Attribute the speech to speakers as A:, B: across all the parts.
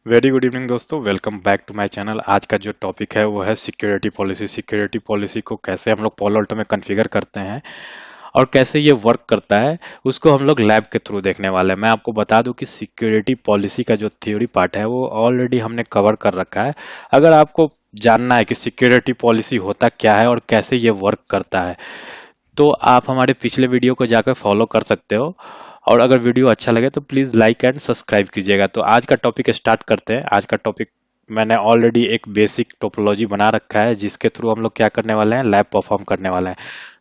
A: Very good evening दोस्तों, welcome back to my channel. आज का जो टॉपिक है वो है सिक्योरिटी पॉलिसी। सिक्योरिटी पॉलिसी को कैसे हम लोग पॉलो अल्टो में कॉन्फ़िगर करते हैं और कैसे ये वर्क करता है, उसको हम लोग लैब के थ्रू देखने वाले हैं। मैं आपको बता दूं कि सिक्योरिटी पॉलिसी का जो थ्योरी पार्ट है वो ऑलरेडी हमने कवर कर रखा है। अगर आपको जानना है कि सिक्योरिटी पॉलिसी होता क्या है और कैसे ये वर्क करता है, तो आप हमारे पिछले वीडियो को जाकर फॉलो कर सकते हो। और अगर वीडियो अच्छा लगे तो प्लीज़ लाइक एंड सब्सक्राइब कीजिएगा। तो आज का टॉपिक स्टार्ट करते हैं। आज का टॉपिक मैंने ऑलरेडी एक बेसिक टोपोलॉजी बना रखा है जिसके थ्रू हम लोग क्या करने वाले हैं, लैब परफॉर्म करने वाले हैं।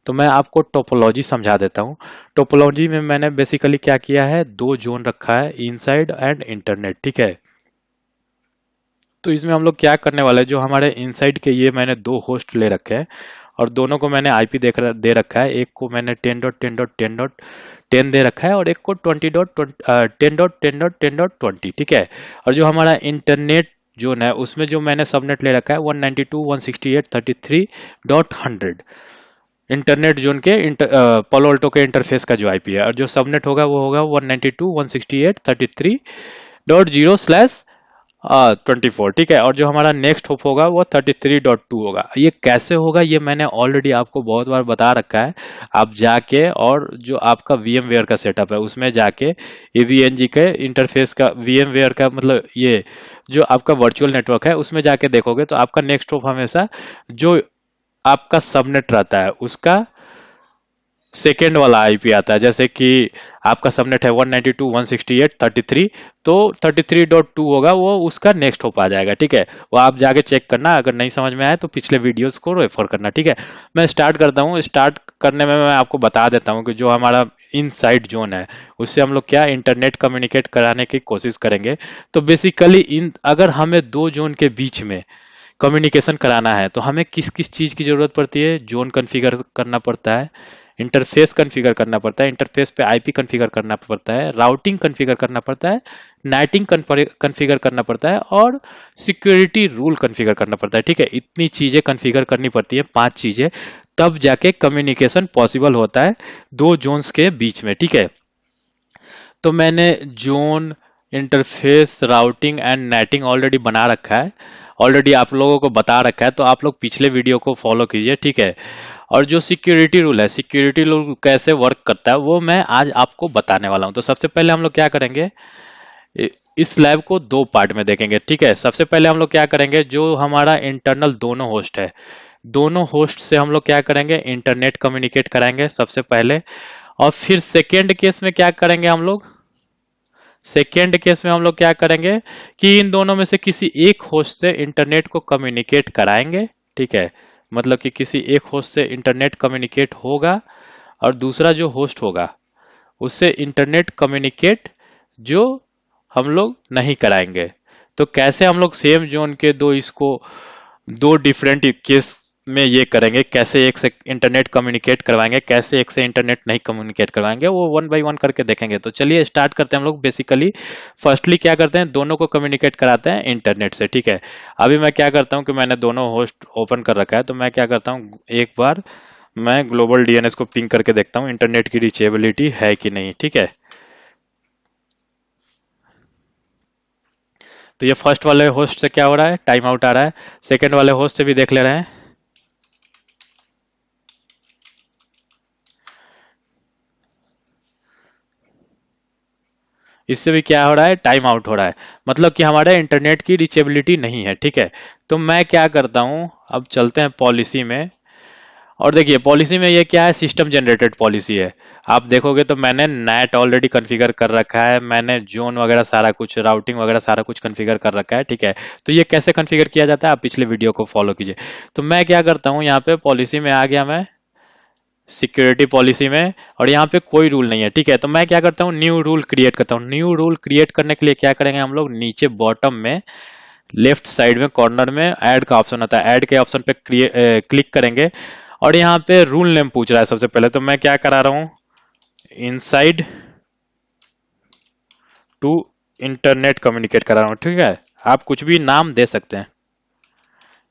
A: तो मैं आपको टोपोलॉजी समझा देता हूँ। टोपोलॉजी में मैंने बेसिकली क्या किया है, दो जोन रखा है, इनसाइड एंड इंटरनेट। ठीक है, तो इसमें हम लोग क्या करने वाले हैं, जो हमारे इनसाइड के ये मैंने दो होस्ट ले रखे हैं और दोनों को मैंने आईपी दे रखा है। एक को मैंने 10.10.10.10 दे रखा है और एक को 20.10.10.10.20। ठीक है, और जो हमारा इंटरनेट जोन है उसमें जो मैंने सबनेट ले रखा है 192.168.33.100। इंटरनेट जोन के पालो अल्टो के इंटरफेस का जो आईपी है, और जो सबनेट होगा वो होगा 192.168.33.0/24। ठीक है, और जो हमारा नेक्स्ट होप होगा वो 33.2 होगा। ये कैसे होगा ये मैंने ऑलरेडी आपको बहुत बार बता रखा है। आप जाके और जो आपका VMware का सेटअप है उसमें जाके EVNG के इंटरफेस का, VMware का मतलब ये जो आपका वर्चुअल नेटवर्क है उसमें जाके देखोगे तो आपका नेक्स्ट होप हमेशा जो आपका सबनेट रहता है उसका सेकेंड वाला आईपी आता है। जैसे कि आपका सबनेट है 192.168.33, तो 33.2 होगा, वो उसका नेक्स्ट होप आ जाएगा। ठीक है, वो आप जाके चेक करना। अगर नहीं समझ में आए तो पिछले वीडियोस को रेफर करना। ठीक है, मैं स्टार्ट करता हूँ। स्टार्ट करने में मैं आपको बता देता हूँ कि जो हमारा इनसाइड जोन है उससे हम लोग क्या इंटरनेट कम्युनिकेट कराने की कोशिश करेंगे। तो बेसिकली इन अगर हमें दो जोन के बीच में कम्युनिकेशन कराना है तो हमें किस किस चीज़ की ज़रूरत पड़ती है, जोन कॉन्फ़िगर करना पड़ता है, इंटरफेस कॉन्फ़िगर करना पड़ता है, इंटरफेस पे आईपी कॉन्फ़िगर करना पड़ता है, राउटिंग कॉन्फ़िगर करना पड़ता है, नेटिंग कॉन्फ़िगर करना पड़ता है और सिक्योरिटी रूल कॉन्फ़िगर करना पड़ता है। ठीक है, इतनी चीज़ें कॉन्फ़िगर करनी पड़ती है, 5 चीज़ें, तब जाके कम्युनिकेशन पॉसिबल होता है दो जोन्स के बीच में। ठीक है, तो मैंने zone, interface, routing and netting already बना रखा है, ऑलरेडी आप लोगों को बता रखा है, तो आप लोग पिछले वीडियो को फॉलो कीजिए। ठीक है, और जो सिक्योरिटी रूल है, सिक्योरिटी रूल कैसे वर्क करता है वो मैं आज आपको बताने वाला हूं। तो सबसे पहले हम लोग क्या करेंगे, इस लैब को दो पार्ट में देखेंगे। ठीक है, सबसे पहले हम लोग क्या करेंगे, जो हमारा इंटरनल दोनों होस्ट है, दोनों होस्ट से हम लोग क्या करेंगे, इंटरनेट कम्युनिकेट कराएंगे सबसे पहले। और फिर सेकेंड केस में क्या करेंगे हम लोग, सेकेंड केस में हम लोग क्या करेंगे कि इन दोनों में से किसी एक होस्ट से इंटरनेट को कम्युनिकेट कराएंगे। ठीक है, मतलब कि किसी एक होस्ट से इंटरनेट कम्युनिकेट होगा और दूसरा जो होस्ट होगा उससे इंटरनेट कम्युनिकेट जो हम लोग नहीं कराएंगे। तो कैसे हम लोग सेम जोन के दो इसको दो डिफरेंट केस में ये करेंगे, कैसे एक से इंटरनेट कम्युनिकेट करवाएंगे, कैसे एक से इंटरनेट नहीं कम्युनिकेट करवाएंगे, वो वन बाय वन करके देखेंगे। तो चलिए स्टार्ट करते हैं हम लोग। बेसिकली फर्स्टली क्या करते हैं, दोनों को कम्युनिकेट कराते हैं इंटरनेट से। ठीक है, अभी मैं क्या करता हूँ कि मैंने दोनों होस्ट ओपन कर रखा है, तो मैं क्या करता हूँ, एक बार मैं ग्लोबल डीएनएस को पिंग करके देखता हूँ इंटरनेट की रीचेबिलिटी है कि नहीं। ठीक है, तो ये फर्स्ट वाले होस्ट से क्या हो रहा है, टाइम आउट आ रहा है। सेकेंड वाले होस्ट से भी देख ले रहे हैं, इससे भी क्या हो रहा है, टाइम आउट हो रहा है, मतलब कि हमारे इंटरनेट की रीचेबिलिटी नहीं है। ठीक है, तो मैं क्या करता हूँ, अब चलते हैं पॉलिसी में। और देखिए पॉलिसी में ये क्या है, सिस्टम जनरेटेड पॉलिसी है। आप देखोगे तो मैंने नेट ऑलरेडी कॉन्फ़िगर कर रखा है, मैंने जोन वगैरह सारा कुछ, राउटिंग वगैरह सारा कुछ कॉन्फ़िगर कर रखा है। ठीक है, तो ये कैसे कॉन्फ़िगर किया जाता है, आप पिछले वीडियो को फॉलो कीजिए। तो मैं क्या करता हूँ, यहाँ पे पॉलिसी में आ गया मैं, सिक्योरिटी पॉलिसी में, और यहाँ पे कोई रूल नहीं है। ठीक है, तो मैं क्या करता हूँ, न्यू रूल क्रिएट करता हूँ। न्यू रूल क्रिएट करने के लिए क्या करेंगे हम लोग, नीचे बॉटम में लेफ्ट साइड में कॉर्नर में ऐड का ऑप्शन आता है, ऐड के ऑप्शन पे क्लिक करेंगे और यहाँ पे रूल नेम पूछ रहा है सबसे पहले। तो मैं क्या करा रहा हूँ, इनसाइड टू इंटरनेट कम्युनिकेट करा रहा हूँ। ठीक है, आप कुछ भी नाम दे सकते हैं,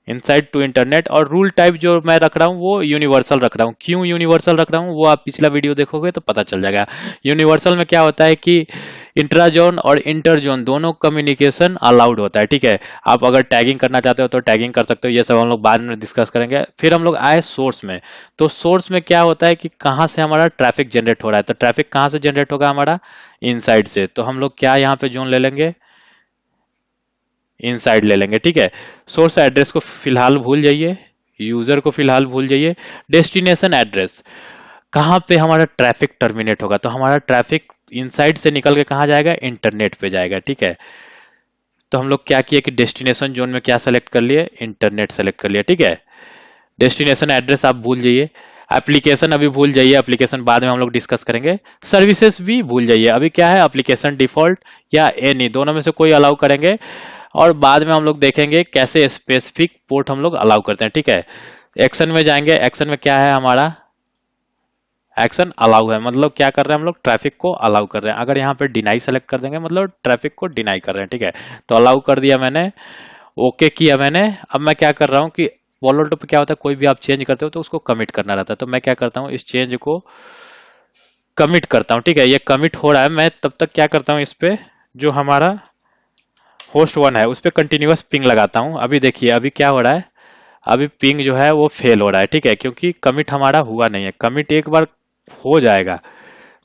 A: इनसाइड टू इंटरनेट। और रूल टाइप जो मैं रख रहा हूँ वो यूनिवर्सल रख रहा हूँ। क्यों यूनिवर्सल रख रहा हूँ वो आप पिछला वीडियो देखोगे तो पता चल जाएगा। यूनिवर्सल में क्या होता है कि इंट्रा जोन और इंटर जोन दोनों कम्युनिकेशन अलाउड होता है, ठीक है। आप अगर टैगिंग करना चाहते हो तो टैगिंग कर सकते हो, ये सब हम लोग बाद में डिस्कस करेंगे। फिर हम लोग आए सोर्स में। तो सोर्स में क्या होता है कि कहाँ से हमारा ट्रैफिक जनरेट हो रहा है, तो ट्रैफिक कहाँ से जनरेट होगा हमारा, इनसाइड से। तो हम लोग क्या यहाँ पे जोन ले लेंगे, इनसाइड ले लेंगे, ठीक है। सोर्स एड्रेस को फिलहाल भूल जाइए, यूजर को फिलहाल भूल जाइए। डेस्टिनेशन एड्रेस, कहाँ पे हमारा ट्रैफिक टर्मिनेट होगा, तो हमारा ट्रैफिक इनसाइड से निकल के कहाँ जाएगा, इंटरनेट पे जाएगा, ठीक है। तो हम लोग क्या किए कि डेस्टिनेशन जोन में क्या सेलेक्ट कर लिए, इंटरनेट सेलेक्ट कर लिया, ठीक है। डेस्टिनेशन एड्रेस आप भूल जाइए। एप्लीकेशन अभी भूल जाइए, एप्लीकेशन बाद में हम लोग डिस्कस करेंगे। सर्विसेज भी भूल जाइए, अभी क्या है, एप्लीकेशन डिफॉल्ट या एनी, दोनों में से कोई अलाउ करेंगे। और बाद में हम लोग देखेंगे कैसे स्पेसिफिक पोर्ट हम लोग अलाउ करते हैं, ठीक है। एक्शन में जाएंगे, एक्शन में क्या है हमारा, एक्शन अलाउ है, मतलब क्या कर रहे हैं हम लोग, ट्रैफिक को अलाउ कर रहे हैं। अगर यहाँ पे डिनाई सेलेक्ट कर देंगे मतलब ट्रैफिक को डिनाई कर रहे हैं, ठीक है। तो अलाउ कर दिया मैंने, ओके किया मैंने। अब मैं क्या कर रहा हूँ कि वॉलटो पे क्या होता है, कोई भी आप चेंज करते हो तो उसको कमिट करना रहता है। तो मैं क्या करता हूँ, इस चेंज को कमिट करता हूँ, ठीक है। ये कमिट हो रहा है, मैं तब तक क्या करता हूँ, इस पे जो हमारा होस्ट वन है उस पे कंटिन्यूअस पिंग लगाता हूँ। अभी देखिए अभी क्या हो रहा है, अभी पिंग जो है वो फेल हो रहा है, ठीक है, क्योंकि कमिट हमारा हुआ नहीं है। कमिट एक बार हो जाएगा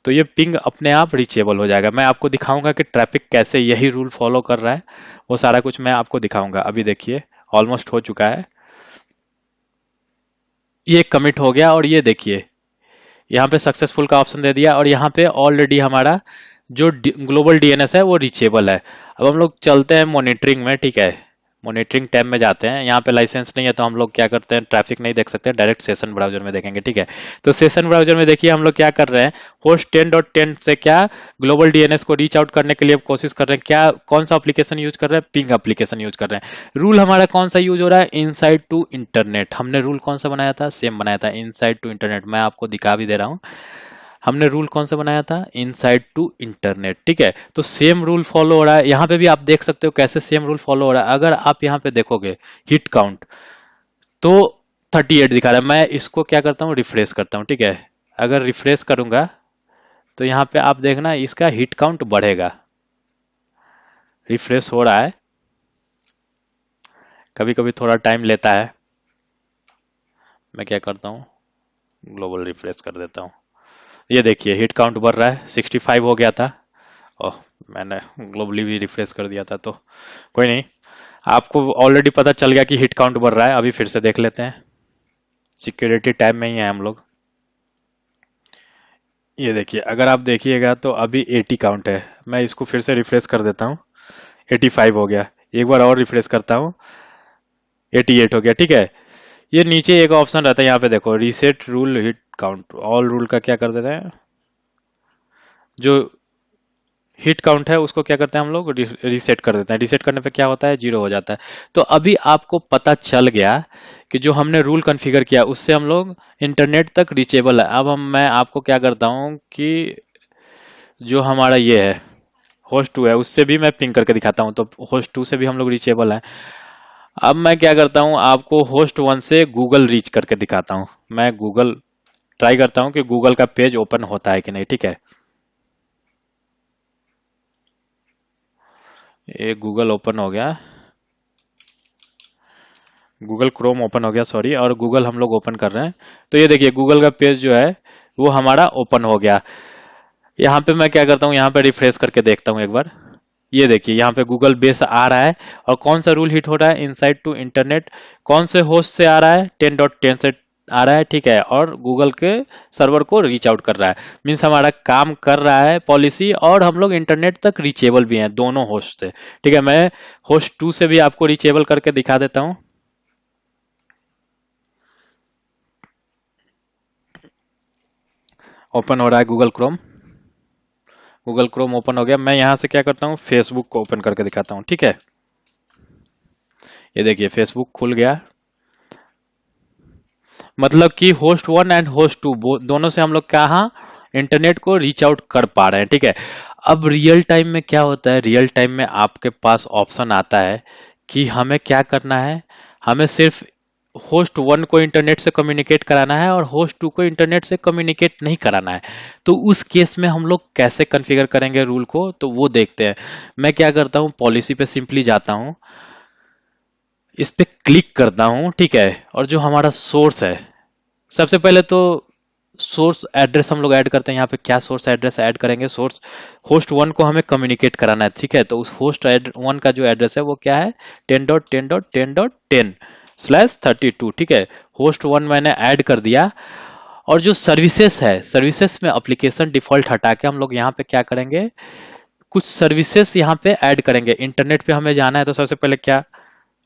A: तो ये पिंग अपने आप रीचेबल हो जाएगा। मैं आपको दिखाऊंगा कि ट्रैफिक कैसे यही रूल फॉलो कर रहा है, वो सारा कुछ मैं आपको दिखाऊंगा। अभी देखिए ऑलमोस्ट हो चुका है, ये कमिट हो गया। और ये देखिए यहाँ पे सक्सेसफुल का ऑप्शन दे दिया, और यहाँ पे ऑलरेडी हमारा जो ग्लोबल डीएनएस है वो रीचेबल है। अब हम लोग चलते हैं मॉनिटरिंग में, ठीक है। मॉनिटरिंग टैब में जाते हैं, यहाँ पे लाइसेंस नहीं है तो हम लोग क्या करते हैं, ट्रैफिक नहीं देख सकते, डायरेक्ट सेशन ब्राउजर में देखेंगे, ठीक है। तो सेशन ब्राउजर में देखिए हम लोग क्या कर रहे हैं, होस्ट 10.10 से क्या ग्लोबल डीएनएस को रीच आउट करने के लिए कोशिश कर रहे हैं। क्या कौन सा एप्लीकेशन यूज कर रहे हैं, पिंग एप्लीकेशन यूज कर रहे हैं। रूल हमारा कौन सा यूज हो रहा है, इनसाइड टू इंटरनेट। हमने रूल कौन सा बनाया था, सेम बनाया था, इनसाइड टू इंटरनेट। मैं आपको दिखा भी दे रहा हूँ, हमने रूल कौन सा बनाया था, इनसाइड टू इंटरनेट, ठीक है। तो सेम रूल फॉलो हो रहा है, यहाँ पे भी आप देख सकते हो कैसे सेम रूल फॉलो हो रहा है। अगर आप यहाँ पे देखोगे हिट काउंट तो 38 दिखा रहा है। मैं इसको क्या करता हूँ, रिफ्रेश करता हूँ, ठीक है। अगर रिफ्रेश करूंगा तो यहाँ पे आप देखना इसका हिट काउंट बढ़ेगा। रिफ्रेश हो रहा है, कभी कभी थोड़ा टाइम लेता है। मैं क्या करता हूँ, ग्लोबल रिफ्रेश कर देता हूँ। ये देखिए हिट काउंट बढ़ रहा है, 65 हो गया था। ओह, मैंने ग्लोबली भी रिफ्रेश कर दिया था, तो कोई नहीं। आपको ऑलरेडी पता चल गया कि हिट काउंट बढ़ रहा है। अभी फिर से देख लेते हैं, सिक्योरिटी टैब में ही है हम लोग। ये देखिए अगर आप देखिएगा तो अभी 80 काउंट है। मैं इसको फिर से रिफ्रेश कर देता हूँ, 85 हो गया। एक बार और रिफ्रेश करता हूँ, 88 हो गया, ठीक है। ये नीचे एक ऑप्शन रहता है, यहाँ पे देखो reset rule hit count, all rule का क्या कर देते हैं, जो हिट काउंट है उसको क्या करते हैं हम लोग, रीसेट कर देते हैं। रीसेट करने पे क्या होता है, जीरो हो जाता है। तो अभी आपको पता चल गया कि जो हमने रूल कॉन्फ़िगर किया उससे हम लोग इंटरनेट तक रीचेबल है। अब हम मैं आपको क्या करता हूँ कि जो हमारा ये है होस्ट 2 है उससे भी मैं पिंग करके दिखाता हूँ, तो होस्ट 2 से भी हम लोग रीचेबल है। अब मैं क्या करता हूँ, आपको होस्ट 1 से गूगल रीच करके दिखाता हूँ। मैं गूगल ट्राई करता हूँ कि गूगल का पेज ओपन होता है कि नहीं, ठीक है। ये गूगल ओपन हो गया, गूगल क्रोम ओपन हो गया, सॉरी, और गूगल हम लोग ओपन कर रहे हैं। तो ये देखिए गूगल का पेज जो है वो हमारा ओपन हो गया। यहाँ पे मैं क्या करता हूँ, यहाँ पे रिफ्रेश करके देखता हूँ एक बार। ये देखिए यहाँ पे गूगल बेस आ रहा है, और कौन सा रूल हिट हो रहा है, इनसाइड टू इंटरनेट। कौन से होस्ट से आ रहा है, 10.10 से आ रहा है, ठीक है। और गूगल के सर्वर को रीच आउट कर रहा है, मीन्स हमारा काम कर रहा है पॉलिसी, और हम लोग इंटरनेट तक रीचेबल भी हैं दोनों होस्ट से, ठीक है। मैं होस्ट 2 से भी आपको रीचेबल करके दिखा देता हूँ। ओपन हो रहा है Google Chrome, Google Chrome open हो गया। मैं यहाँ से क्या करता हूँ, फेसबुक को ओपन करके दिखाता हूँ, ठीक है। ये देखिए फेसबुक खुल गया, मतलब कि होस्ट 1 एंड होस्ट 2 दोनों से हम लोग कहाँ इंटरनेट को रीच आउट कर पा रहे हैं, ठीक है। अब रियल टाइम में क्या होता है, रियल टाइम में आपके पास ऑप्शन आता है कि हमें क्या करना है, हमें सिर्फ होस्ट वन को इंटरनेट से कम्युनिकेट कराना है और होस्ट टू को इंटरनेट से कम्युनिकेट नहीं कराना है। तो उस केस में हम लोग कैसे कॉन्फ़िगर करेंगे रूल को, तो वो देखते हैं। मैं क्या करता हूँ, पॉलिसी पे सिंपली जाता हूँ, इस पे क्लिक करता हूँ, ठीक है। और जो हमारा सोर्स है, सबसे पहले तो सोर्स एड्रेस हम लोग ऐड करते हैं। यहाँ पे क्या सोर्स एड्रेस ऐड करेंगे, सोर्स होस्ट वन को हमें कम्युनिकेट कराना है, ठीक है। तो उस होस्ट वन का जो एड्रेस है वो क्या है, 10.10.10.10/32, ठीक है। होस्ट वन मैंने ऐड कर दिया। और जो सर्विसेज है, सर्विसेज में एप्लीकेशन डिफॉल्ट हटा के हम लोग यहाँ पे क्या करेंगे, कुछ सर्विसेज यहाँ पे ऐड करेंगे। इंटरनेट पे हमें जाना है तो सबसे पहले क्या,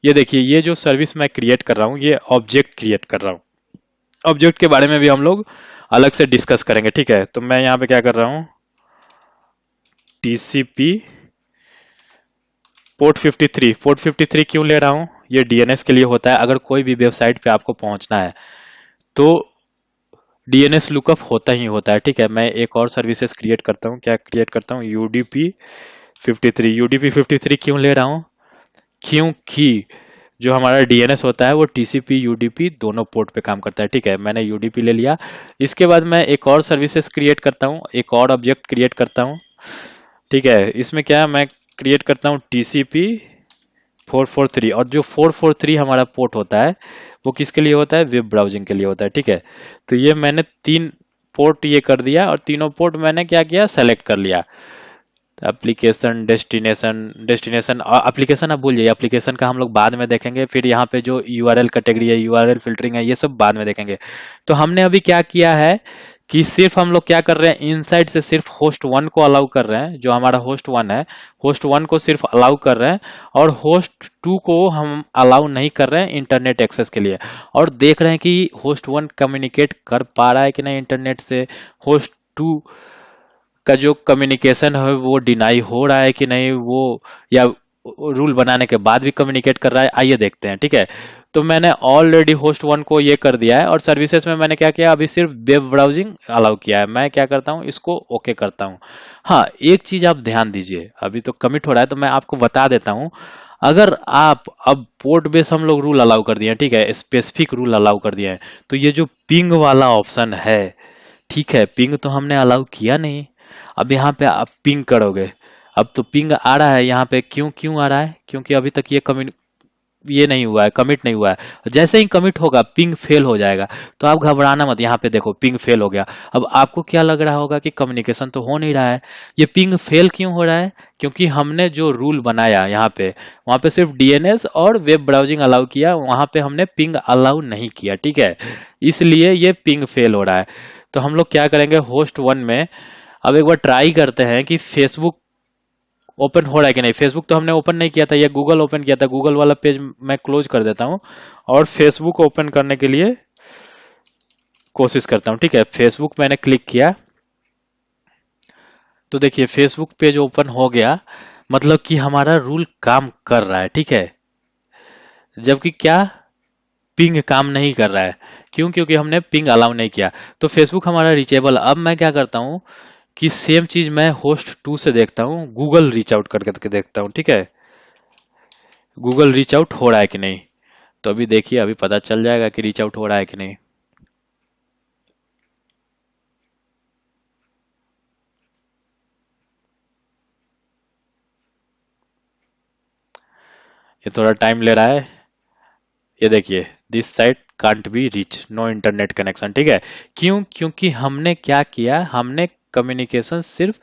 A: ये देखिए, ये जो सर्विस मैं क्रिएट कर रहा हूँ, ये ऑब्जेक्ट क्रिएट कर रहा हूँ। ऑब्जेक्ट के बारे में भी हम लोग अलग से डिस्कस करेंगे, ठीक है। तो मैं यहाँ पे क्या कर रहा हूँ, टीसीपी पोर्ट 53 क्यों ले रहा हूँ, ये डीएनएस के लिए होता है। अगर कोई भी वेबसाइट पे आपको पहुंचना है तो डीएनएस लुकअप होता ही होता है, ठीक है। मैं एक और सर्विसेज क्रिएट करता हूँ, क्या क्रिएट करता हूँ, यूडीपी 53 क्यों ले रहा हूँ, क्योंकि जो हमारा डीएनएस होता है वो टीसीपी यूडीपी दोनों पोर्ट पे काम करता है, ठीक है। मैंने यूडीपी ले लिया। इसके बाद मैं एक और सर्विसेज क्रिएट करता हूँ, एक और ऑब्जेक्ट क्रिएट करता हूँ, ठीक है। इसमें क्या है, मैं क्रिएट करता हूँ टीसीपी 443, और जो 443 हमारा पोर्ट होता है वो किसके लिए होता है, वेब ब्राउजिंग के लिए होता है, ठीक है। तो ये मैंने 3 पोर्ट ये कर दिया, और तीनों पोर्ट मैंने क्या किया, सेलेक्ट कर लिया। एप्लीकेशन डेस्टिनेशन, डेस्टिनेशन एप्लीकेशन आप भूल जाइए, एप्लीकेशन का हम लोग बाद में देखेंगे। फिर यहाँ पे जो यूआरएल कैटेगरी है, यूआरएल फिल्टरिंग है, ये सब बाद में देखेंगे। तो हमने अभी क्या किया है कि सिर्फ हम लोग क्या कर रहे हैं, इनसाइड से सिर्फ होस्ट वन को अलाउ कर रहे हैं। जो हमारा होस्ट वन है, होस्ट वन को सिर्फ अलाउ कर रहे हैं, और होस्ट टू को हम अलाउ नहीं कर रहे हैं इंटरनेट एक्सेस के लिए। और देख रहे हैं कि होस्ट वन कम्युनिकेट कर पा रहा है कि नहीं इंटरनेट से, होस्ट टू का जो कम्युनिकेशन है वो डिनाई हो रहा है कि नहीं, वो या रूल बनाने के बाद भी कम्युनिकेट कर रहा है, आइए देखते हैं, ठीक है। तो मैंने ऑलरेडी होस्ट वन को ये कर दिया है, और सर्विसेज में मैंने क्या किया, अभी सिर्फ वेब ब्राउजिंग अलाउ किया है। मैं क्या करता हूँ, इसको ओके करता हूँ। हाँ, एक चीज आप ध्यान दीजिए, अभी तो कमिट हो रहा है तो मैं आपको बता देता हूँ। अगर आप अब पोर्ट बेस हम लोग रूल अलाउ कर दिए हैं, ठीक है, स्पेसिफिक रूल अलाउ कर दिए हैं, तो ये जो पिंग वाला ऑप्शन है, ठीक है, पिंग तो हमने अलाउ किया नहीं। अब यहाँ पे आप पिंग करोगे, अब तो पिंग आ रहा है यहाँ पे, क्यों क्यों आ रहा है, क्योंकि अभी तक ये नहीं हुआ है, कमिट नहीं हुआ है। जैसे ही कमिट होगा पिंग फेल हो जाएगा। तो आप घबराना मत, यहाँ पे देखो पिंग फेल हो गया। अब आपको क्या लग रहा होगा कि कम्युनिकेशन तो हो नहीं रहा है। ये पिंग फेल क्यों हो रहा है, क्योंकि हमने जो रूल बनाया यहाँ पे, वहाँ पे सिर्फ डीएनएस और वेब ब्राउजिंग अलाउ किया, वहाँ पे हमने पिंग अलाउ नहीं किया, ठीक है। इसलिए ये पिंग फेल हो रहा है। तो हम लोग क्या करेंगे, होस्ट वन में अब एक बार ट्राई करते हैं कि फेसबुक ओपन हो रहा है कि नहीं। फेसबुक तो हमने ओपन नहीं किया था, ये गूगल ओपन किया था। गूगल वाला पेज मैं क्लोज कर देता हूँ, और फेसबुक ओपन करने के लिए कोशिश करता हूँ, ठीक है। फेसबुक मैंने क्लिक किया, तो देखिए फेसबुक पेज ओपन हो गया, मतलब कि हमारा रूल काम कर रहा है, ठीक है। जबकि क्या, पिंग काम नहीं कर रहा है, क्यों, क्योंकि हमने पिंग अलाउ नहीं किया। तो फेसबुक हमारा रीचेबल। अब मैं क्या करता हूँ कि सेम चीज मैं होस्ट टू से देखता हूँ, गूगल रीच आउट करके देखता हूँ, ठीक है। गूगल रीच आउट हो रहा है कि नहीं। तो अभी देखिए, अभी पता चल जाएगा कि रीच आउट हो रहा है कि नहीं। ये थोड़ा टाइम ले रहा है। ये देखिए, this site can't be reach, no internet connection, ठीक है। क्यों, क्योंकि हमने क्या किया, हमने कम्युनिकेशन सिर्फ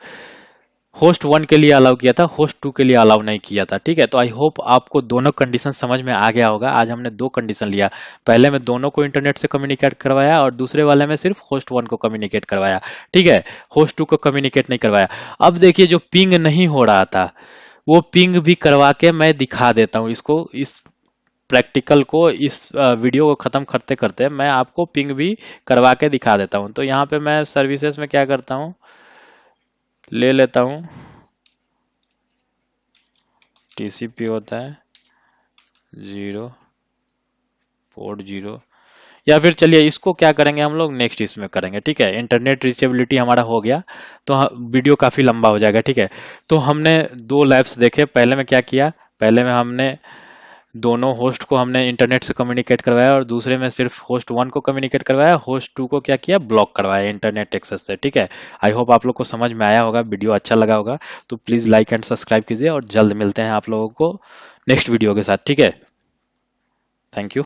A: होस्ट वन के लिए अलाउ किया था, होस्ट टू के लिए अलाउ नहीं किया था, ठीक है। तो आई होप आपको दोनों कंडीशन समझ में आ गया होगा। आज हमने दो कंडीशन लिया, पहले में दोनों को इंटरनेट से कम्युनिकेट करवाया, और दूसरे वाले में सिर्फ होस्ट वन को कम्युनिकेट करवाया, ठीक है। होस्ट टू को कम्युनिकेट नहीं करवाया। अब देखिए, जो पिंग नहीं हो रहा था वो पिंग भी करवा के मैं दिखा देता हूँ इसको। इस प्रैक्टिकल को, इस वीडियो को खत्म करते करते मैं आपको पिंग भी करवा के दिखा देता हूँ। तो यहाँ पे मैं सर्विसेज में क्या करता हूँ, ले लेता हूँ, टीसीपी होता है 0 पोर्ट 0, या फिर चलिए इसको क्या करेंगे हम लोग, नेक्स्ट इसमें करेंगे, ठीक है। इंटरनेट रीचेबिलिटी हमारा हो गया, तो वीडियो काफी लंबा हो जाएगा, ठीक है। तो हमने दो लैब्स देखे। पहले में क्या किया, पहले में हमने दोनों होस्ट को हमने इंटरनेट से कम्युनिकेट करवाया और दूसरे में सिर्फ होस्ट वन को कम्युनिकेट करवाया, होस्ट टू को क्या किया, ब्लॉक करवाया इंटरनेट एक्सेस से। ठीक है, आई होप आप लोग को समझ में आया होगा, वीडियो अच्छा लगा होगा। तो प्लीज़ लाइक एंड सब्सक्राइब कीजिए और जल्द मिलते हैं आप लोगों को नेक्स्ट वीडियो के साथ। ठीक है, थैंक यू।